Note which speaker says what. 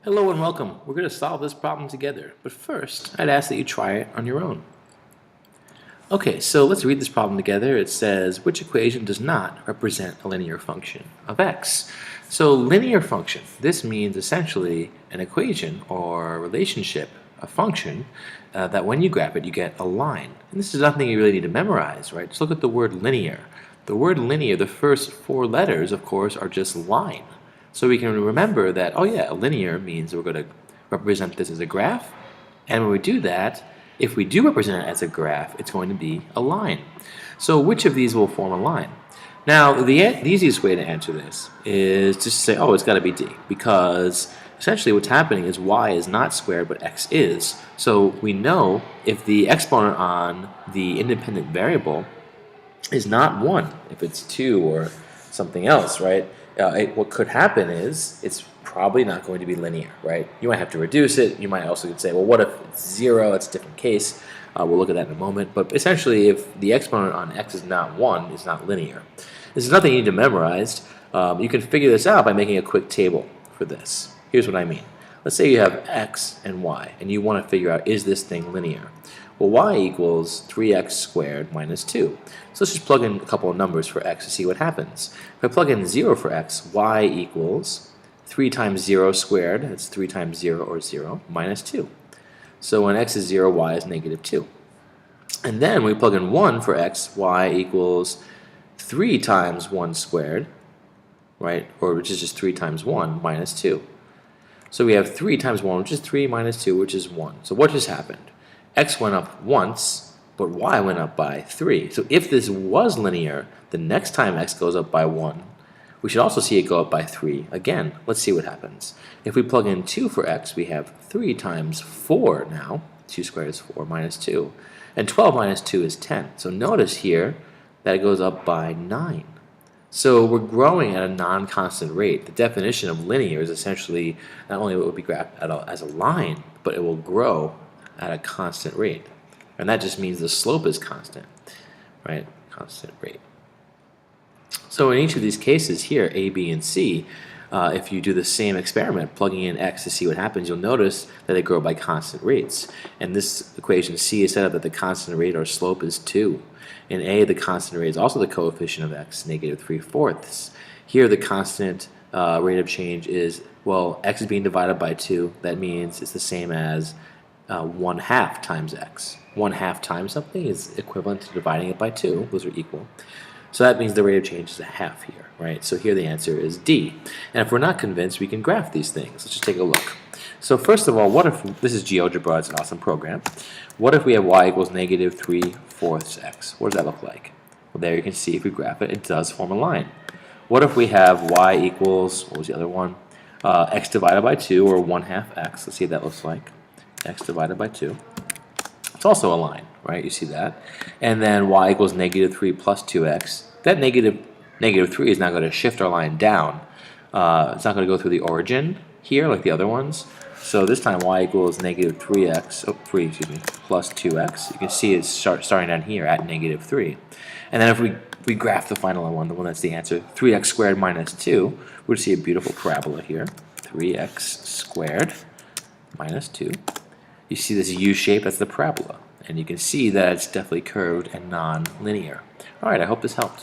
Speaker 1: Hello and welcome. We're going to solve this problem together, but first I'd ask that you try it on your own. Okay, so let's read this problem together. It says, which equation does not represent a linear function of x? So linear function, this means essentially an equation or a relationship, a function, that when you graph it you get a line. And this is nothing you really need to memorize, right? Just look at the word linear. The word linear, the first four letters, of course, are just line. So we can remember that, oh yeah, a linear means we're going to represent this as a graph. And when we do that, if we do represent it as a graph, it's going to be a line. So which of these will form a line? Now, the easiest way to answer this is just to say, oh, it's got to be D, because essentially what's happening is y is not squared, but x is. So we know if the exponent on the independent variable is not 1, if it's 2 or something else, right? What could happen is it's probably not going to be linear, right? You might have to reduce it. You might also say, well, what if it's 0? That's a different case. We'll look at that in a moment. But essentially, if the exponent on x is not 1, it's not linear. This is nothing you need to memorize. You can figure this out by making a quick table for this. Here's what I mean. Let's say you have x and y, and you want to figure out, is this thing linear? Well, y equals 3x squared minus 2. So let's just plug in a couple of numbers for x to see what happens. If I plug in 0 for x, y equals 3 times 0 squared, that's 3 times 0 or 0, minus 2. So when x is 0, y is negative 2. And then we plug in 1 for x, y equals 3 times 1 squared, right, or which is just 3 times 1 minus 2. So we have 3 times 1, which is 3 minus 2, which is 1. So what just happened? X went up once, but y went up by 3. So if this was linear, the next time x goes up by 1, we should also see it go up by 3 again. Let's see what happens. If we plug in 2 for x, we have 3 times 4 now. 2 squared is 4 minus 2. And 12 minus 2 is 10. So notice here that it goes up by 9. So we're growing at a non-constant rate. The definition of linear is essentially not only what would be graphed as a line, but it will grow at a constant rate. And that just means the slope is constant, right? Constant rate. So in each of these cases here, A, B, and C, if you do the same experiment, plugging in x to see what happens, you'll notice that they grow by constant rates. And this equation C is set up that the constant rate or slope is 2. In A, the constant rate is also the coefficient of x, negative 3/4. Here, the constant rate of change is, well, x is being divided by 2. That means it's the same as 1/2 times x. 1/2 times something is equivalent to dividing it by 2. Those are equal. So that means the rate of change is a half here, right? So here the answer is D. And if we're not convinced, we can graph these things. Let's just take a look. So first of all, what if, this is GeoGebra, it's an awesome program. What if we have y equals negative 3/4 x? What does that look like? Well, there you can see if we graph it, it does form a line. What if we have y equals, what was the other one? X divided by 2, or 1/2 x. Let's see what that looks like. X divided by 2. It's also a line, right? You see that. And then y equals negative 3 plus 2x. That negative 3 is not going to shift our line down. It's not going to go through the origin here like the other ones. So this time y equals negative 3 plus 2x. You can see it's starting down here at negative 3. And then if we graph the final one, the one that's the answer, 3x squared minus 2, we'd see a beautiful parabola here. 3x squared minus 2. You see this U shape, that's the parabola. And you can see that it's definitely curved and non-linear. Alright, I hope this helped.